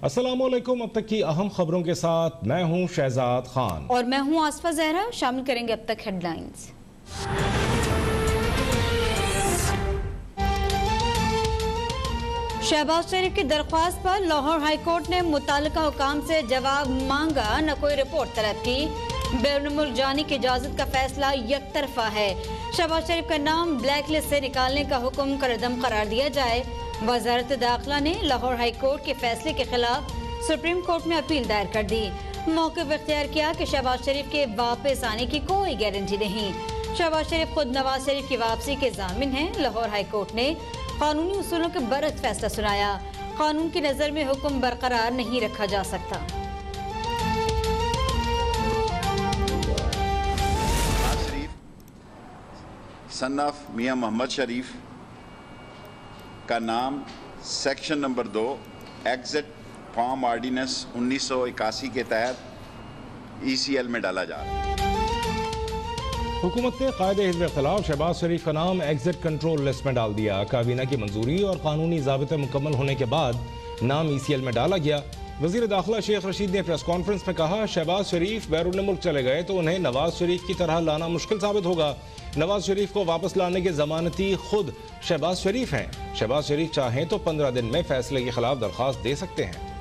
अस्सलामुअलैकुम। अब तक की अहम खबरों के साथ मैं हूं शहजाद खान और मैं हूं आसफा जहरा। शामिल करेंगे अब तक हेडलाइंस। शहबाज शरीफ की दरख्वास्त पर लाहौर हाई कोर्ट ने मुताल्लिका हुकाम से जवाब मांगा, न कोई रिपोर्ट तलब की। बैरून मुल्क जाने की इजाजत का फैसला यकतरफा है। शहबाज शरीफ का नाम ब्लैक लिस्ट से निकालने का हुक्म कलअदम करार दिया जाए। वजारत दाखिला ने लाहौर हाई कोर्ट के फैसले के खिलाफ सुप्रीम कोर्ट में अपील दायर कर दी। मौक़िफ़ इख्तियार किया कि शहबाज शरीफ के वापस आने की कोई गारंटी नहीं। शहबाज शरीफ खुद नवाज शरीफ की वापसी के जामिन हैं। लाहौर हाई कोर्ट ने कानूनी उसूलों के बरक्स फैसला सुनाया। कानून की नजर में हुक्म बरकरार नहीं रखा जा सकता। सन ऑफ मियां मोहम्मद शरीफ का नाम section number 2 exit form ordinance 1981 के तहत ECL में डाला जा रहा है। हुकूमत ने कायदे हिज़्ब इख्तिलाफ शहबाज शरीफ का नाम एग्जिट कंट्रोल लिस्ट में डाल दिया। काबीना की मंजूरी और कानूनी ज़ाबिते मुकम्मल होने के बाद नाम ECL में डाला गया। वज़ीर दाखिला शेख रशीद ने प्रेस कॉन्फ्रेंस में कहा, शहबाज शरीफ बैरून मुल्क चले गए तो उन्हें नवाज शरीफ की तरह लाना मुश्किल साबित होगा। नवाज शरीफ को वापस लाने के जमानती खुद शहबाज शरीफ हैं। शहबाज शरीफ चाहें तो 15 दिन में फैसले के खिलाफ दरख्वास्त दे सकते हैं।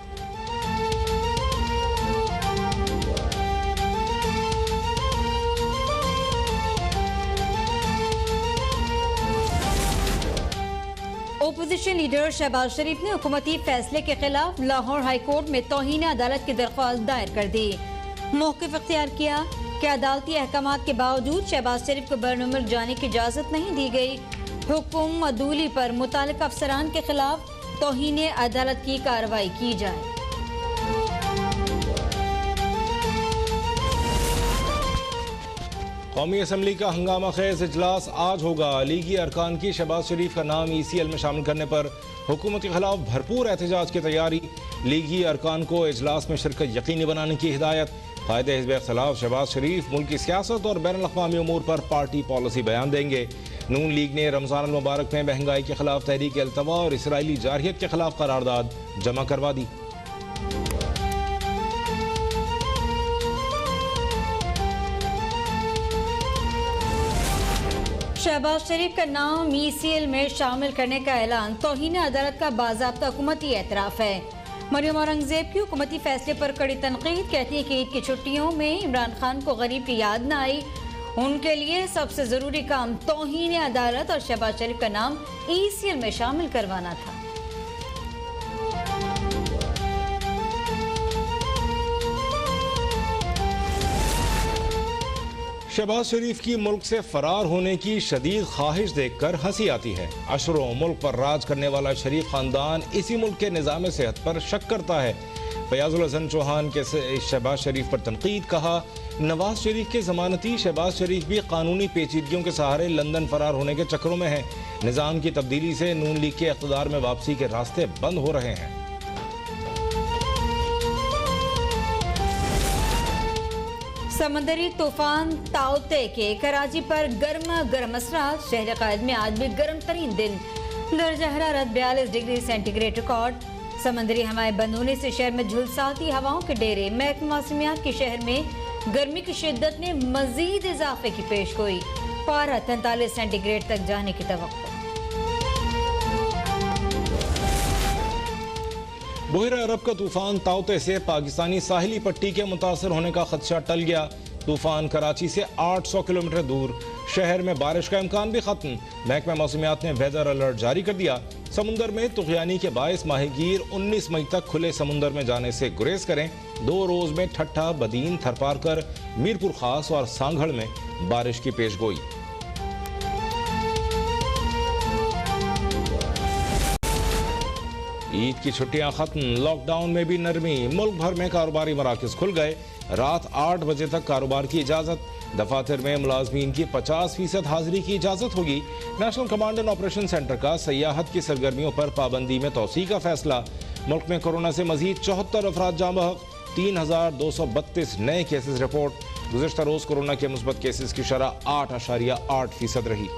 ओपोजिशन लीडर शहबाज शरीफ ने हुकूमती फैसले के खिलाफ लाहौर हाई कोर्ट में तौहीन अदालत की दरख्वास्त दायर कर दी। मौक़िफ़ इख्तियार किया कि अदालती अहकामात के बावजूद शहबाज शरीफ को बैरून मुल्क जाने की इजाज़त नहीं दी गई। हुक्म अदूली पर मुताल्लिक़ अफसरान के खिलाफ तौहीन अदालत की कार्रवाई की जाए। कौमी असम्बली का हंगामा खेज इजलास आज होगा। लीगी अरकान की शहबाज शरीफ का नाम ECL में शामिल करने पर हुकूमत के खिलाफ भरपूर एहतजाज की तैयारी। लीगी अरकान को इजलास में शिरकत यकीनी बनाने की हिदायत। कायदे हिज़्ब इख्तिलाफ शहबाज शरीफ मुल्क की सियासत और बैनुल अक़वामी उमूर पर पार्टी पॉलिसी बयान देंगे। नून लीग ने रमज़ान अल मुबारक में महंगाई के खिलाफ तहरीक अल्तवा और इसराइली जारहियत के खिलाफ करारदाद जमा करवा दी। शहबाज शरीफ का नाम ECL में शामिल करने का ऐलान तौहीन अदालत का बाज़ाब्ता हुकूमती एतराफ़ है। मरियम औरंगज़ेब की हुकूमती फैसले पर कड़ी तनकीद। कहती है कि ईद की छुट्टियों में इमरान खान को गरीब की याद न आई। उनके लिए सबसे ज़रूरी काम तौहीन अदालत और शहबाज शरीफ का नाम ECL में शामिल करवाना था। शहबाज शरीफ की मुल्क से फरार होने की शदीद ख्वाहिश देखकर हंसी आती है। अशरों मुल्क पर राज करने वाला शरीफ खानदान इसी मुल्क के निज़ाम सेहत पर शक करता है। फयाजुल हसन चौहान के शहबाज शरीफ पर तनकीद। कहा, नवाज शरीफ के जमानती शहबाज शरीफ भी कानूनी पेचीदगियों के सहारे लंदन फरार होने के चक्रों में हैं। निज़ाम की तब्दीली से नून लीग के इक़्तिदार में वापसी के रास्ते बंद हो रहे हैं। समंदरी तूफान ताउते के कराची पर गर्मा गर्म असरात। शहर कायद में आज भी गर्म तरीन दिन। दर्जा हरारत 42 डिग्री सेंटीग्रेड रिकॉर्ड। समंदरी हवाएं बंद होने से शहर में झुलसाती हवाओं के डेरे। महकमा मौसमियात के शहर में गर्मी की शिद्दत में मजीद इजाफे की पेशगोई। पारा 43 सेंटीग्रेड तक जाने की तवक्को। बहर अरब का तूफान ताउते से पाकिस्तानी साहिली पट्टी के मुतासर होने का खदशा टल गया। तूफान कराची से 800 किलोमीटर दूर। शहर में बारिश का इम्कान भी खत्म। महकमा मौसमियात ने वेदर अलर्ट जारी कर दिया। समुंदर में तुग़यानी के बायस माहीगीर 19 मई तक खुले समुंदर में जाने से गुरेज करें। 2 रोज में ठट्ठा, बदीन, थरपारकर, मीरपुर खास और सांगड़ में बारिश की पेशगोई। ईद की छुट्टियां खत्म। लॉकडाउन में भी नरमी। मुल्क भर में कारोबारी मराकज खुल गए। रात 8 बजे तक कारोबार की इजाजत। दफातर में मुलाजमीन की 50% हाजिरी की इजाजत होगी। National command and operation centre का सयाहत की सरगर्मियों पर पाबंदी में तौसीक का फैसला। मुल्क में कोरोना से मजीद 74 अफराद जाँ बहक। 3232 नए केसेस रिपोर्ट। गुज़िश्ता रोज कोरोना के मुस्बत केसेस की शरह 8.8% रही।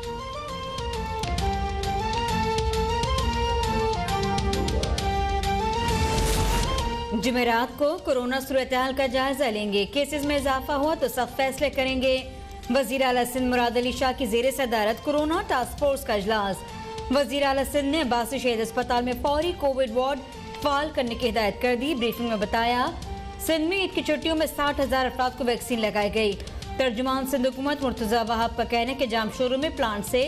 जुमेरात को कोरोना सूरत-ए-हाल का जायजा लेंगे। केसेस में इजाफा हुआ तो सख्त फैसले करेंगे। वजीर आला सिंध मुराद अली शाह की जेर सदारत कोरोना टास्क फोर्स का इजलास। वजीर आला सिंध ने अब्बासी शहीद अस्पताल में फौरी कोविड वार्ड फाल करने की हिदायत कर दी। ब्रीफिंग में बताया सिंध में ईद की छुट्टियों में 60,000 अफराद को वैक्सीन लगाई गई। तर्जुमान सिंध हुकूमत मुर्तजा वहाब का कहना है कि जाम शोरूम में प्लांट से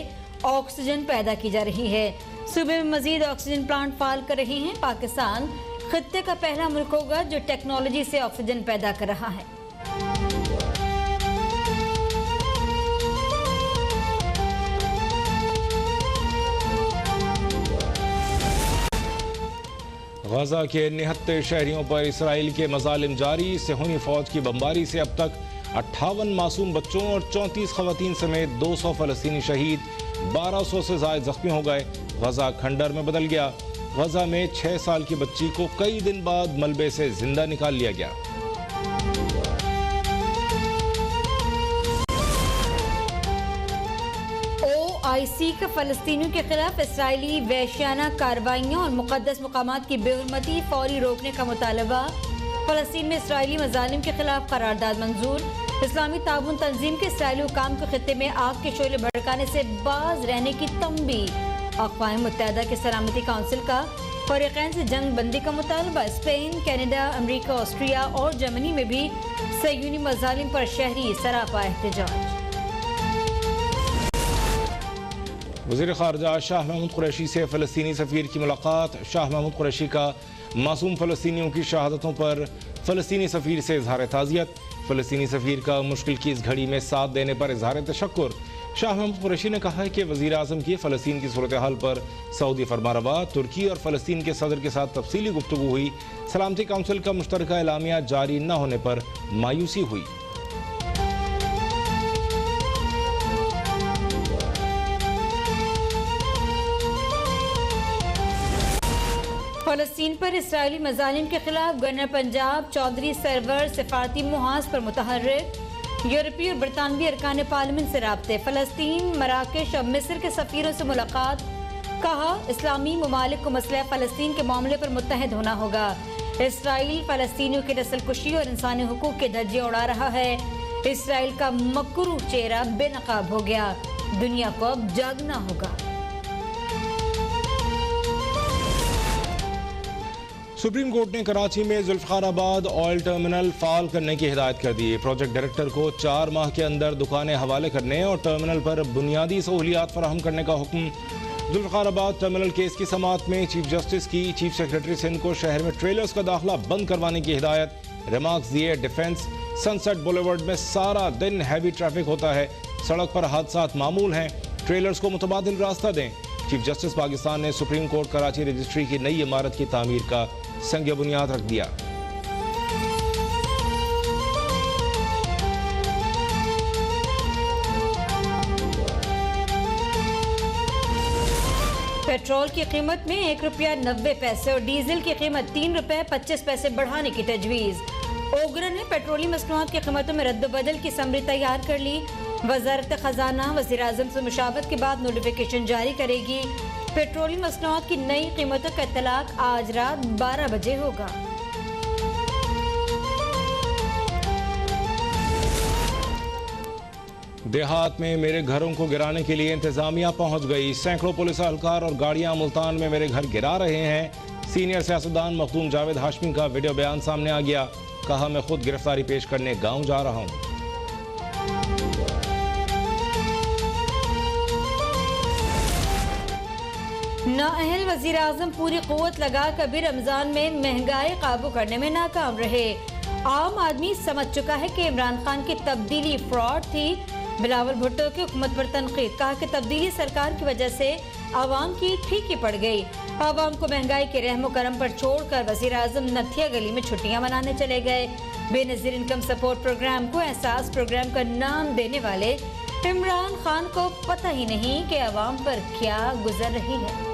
ऑक्सीजन पैदा की जा रही है। सूबे में मजीद ऑक्सीजन प्लांट फाल कर रहे हैं। पाकिस्तान खित्ते का पहला मुल्क होगा जो टेक्नोलॉजी से ऑक्सीजन पैदा कर रहा है। गजा के 69 शहरियों पर इसराइल के मजालिम जारी। सेहूनी फौज की बमबारी से अब तक 58 मासूम बच्चों और 34 खवातीन समेत 200 फलस्तीनी शहीद, 1200 से ज्यादा जख्मी हो गए। गजा खंडर में बदल गया। गजा में 6 साल की बच्ची को कई दिन बाद मलबे से जिंदा निकाल लिया गया। OIC का फलस्तीनियों के खिलाफ इसराइली वहशियाना कार्रवाइयों और मुकद्दस मकामात की बेहुरमती फौरी रोकने का मुतालबा। फलस्तीन में इसराइली मजालिम के खिलाफ करारदाद मंजूर। इस्लामी ताबून तंजीम के इसराइली हुकाम को खित्ते में आग के शोले भड़काने से बाज रहने की तंबी। अक़वाम मुत्तहिदा के सलामती काउंसिल का फरीक़ैन से जंग बंदी का मुतालबा। स्पेन, कनाडा, अमरीका, ऑस्ट्रिया और जर्मनी में भी सयूनी मजालिम पर शहरी सरापा एहतजाज। वज़ीर ख़ारजा शाह महमूद कुरैशी से फ़लस्तीनी सफ़ीर की मुलाकात। शाह महमूद कुरैशी का मासूम फ़लस्तीनियों की शहादतों पर फ़लस्तीनी सफ़ीर से इजहार ताज़ियत। फ़लस्तीनी सफ़ीर का मुश्किल की इस घड़ी में साथ देने पर इजहार तशक्कुर। शाह महमूद कुरैशी ने कहा है कि वज़ीर आज़म की फ़लस्तीन की सूरत हाल पर सऊदी फरमारवा, तुर्की और फ़लस्तीन के सदर के साथ तफसीली गुफ्तगू हुई। सलामती काउंसिल का मुश्तरका एलामिया जारी न होने पर मायूसी हुई। फलस्तीन पर इसराइली मजालिम के खिलाफ गवर्नर पंजाब चौधरी सरवर सिफारती मुहाज पर मुतहर्रिक। यूरोपीय और बरतानवी अरकान पार्लियामेंट से राब्ते। फलस्तीन, मराकेश और मिस्र के सफीरों से मुलाकात। कहा इस्लामी ममालिक को मसला फलस्तीन के मामले पर मुत्तहद होना होगा। इसराइल फलस्तीनियों की नस्लकुशी और इंसानी हुकूक के धज्जे उड़ा रहा है। इसराइल का मकरूह चेहरा बेनकाब हो गया। दुनिया को अब जागना होगा। सुप्रीम कोर्ट ने कराची में जुल्फिकाराबाद ऑयल टर्मिनल फाल करने की हिदायत कर दी। प्रोजेक्ट डायरेक्टर को 4 माह के अंदर दुकानें हवाले करने और टर्मिनल पर बुनियादी सहूलियात फराहम करने का हुक्म। जुल्फिकाराबाद टर्मिनल केस की समाअत में चीफ जस्टिस की चीफ सेक्रेटरी सिंध को शहर में ट्रेलर्स का दाखिला बंद करवाने की हिदायत। रिमार्क्स दिए डिफेंस सनसेट बुलेवर्ड में सारा दिन हैवी ट्रैफिक होता है, सड़क पर हादसात मामूल हैं, ट्रेलर्स को मुतबादिल रास्ता दें। चीफ जस्टिस पाकिस्तान ने सुप्रीम कोर्ट कराची रजिस्ट्री की नई इमारत की तामीर का संग बुनियाद रख दिया। पेट्रोल की कीमत में ₹1.90 और डीजल की कीमत ₹3.25 बढ़ाने की तजवीज़। ओगरा ने पेट्रोलियम मसनूआत की कीमतों में रद्द-बदल की समरी तैयार कर ली। वजारत खजाना वज़ीर आज़म से मुशावरत के बाद नोटिफिकेशन जारी करेगी। पेट्रोलियम मसनूआत की नई कीमतों का इत्तलाक आज रात 12 बजे होगा। देहात में मेरे घरों को गिराने के लिए इंतजामिया पहुंच गई। सैकड़ों पुलिस एहलकार और गाड़ियां मुल्तान में मेरे घर गिरा रहे हैं। सीनियर सियासतदान मखदूम जावेद हाशमी का वीडियो बयान सामने आ गया। कहा मैं खुद गिरफ्तारी पेश करने गांव जा रहा हूं। नाअहल वज़ीर आज़म पूरी क़ुव्वत लगा कर भी रमजान में महंगाई काबू करने में नाकाम रहे। आम आदमी समझ चुका है कि इमरान खान की तब्दीली फ्रॉड थी। बिलावल भुट्टो की हुकूमत पर तनकीद। कहा कि तब्दीली सरकार की वजह से आवाम की फीकी पड़ गई। आवाम को महंगाई के रहमो करम पर छोड़कर वज़ीर आज़म नथिया गली में छुट्टियां मनाने चले गए। बेनज़ीर इनकम सपोर्ट प्रोग्राम को एहसास प्रोग्राम का नाम देने वाले इमरान खान को पता ही नहीं कि आवाम पर क्या गुजर रही है।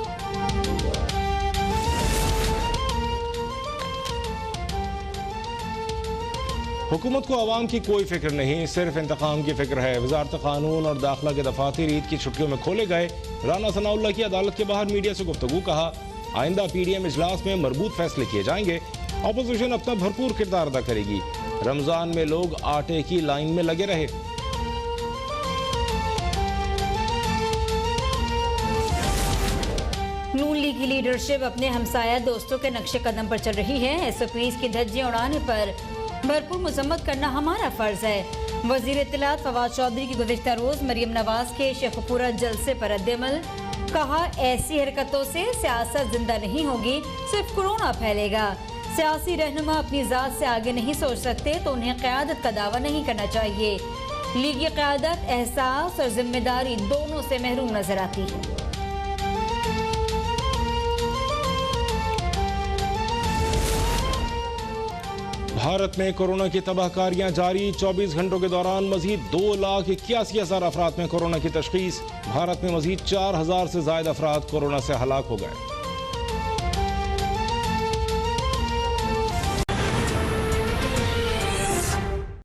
हुकूमत को आवाम की कोई फिक्र नहीं, सिर्फ इंतकाम की फिक्र है। वजारत कानून और दाखिला के दफातर ईद की छुट्टियों में खोले गए। राना सनाउल्लाह की अदालत के बाहर मीडिया से गुफ्तगू। कहा आइंदा PDM इजलास में मरबूत फैसले किए जाएंगे। ऑपोजिशन अपना भरपूर किरदार अदा करेगी। रमजान में लोग आटे की लाइन में लगे रहे। नून लीग की लीडरशिप अपने हमसाया दोस्तों के नक्शे कदम पर चल रही है। एसओपीज की धज्जियां उड़ाने पर भरपूर मजम्मत करना हमारा फर्ज है। वजीर इत्तलात फवाद चौधरी की गुज़िश्ता रोज मरियम नवाज के शेखपुरा जलसे पर रद्द-ए-अमल। कहा, ऐसी हरकतों से सियासत जिंदा नहीं होगी, सिर्फ कोरोना फैलेगा। सियासी रहनुमा अपनी जात से आगे नहीं सोच सकते तो उन्हें क़यादत का दावा नहीं करना चाहिए। लीगी क़यादत एहसास और जिम्मेदारी दोनों से महरूम नजर आती है। भारत में कोरोना की तबाहकारियां जारी। 24 घंटों के दौरान मजीद 2,81,000 अफराद में कोरोना की तशखीस। भारत में मजीद 4,000 से ज्यादा अफराद कोरोना से हलाक हो गए।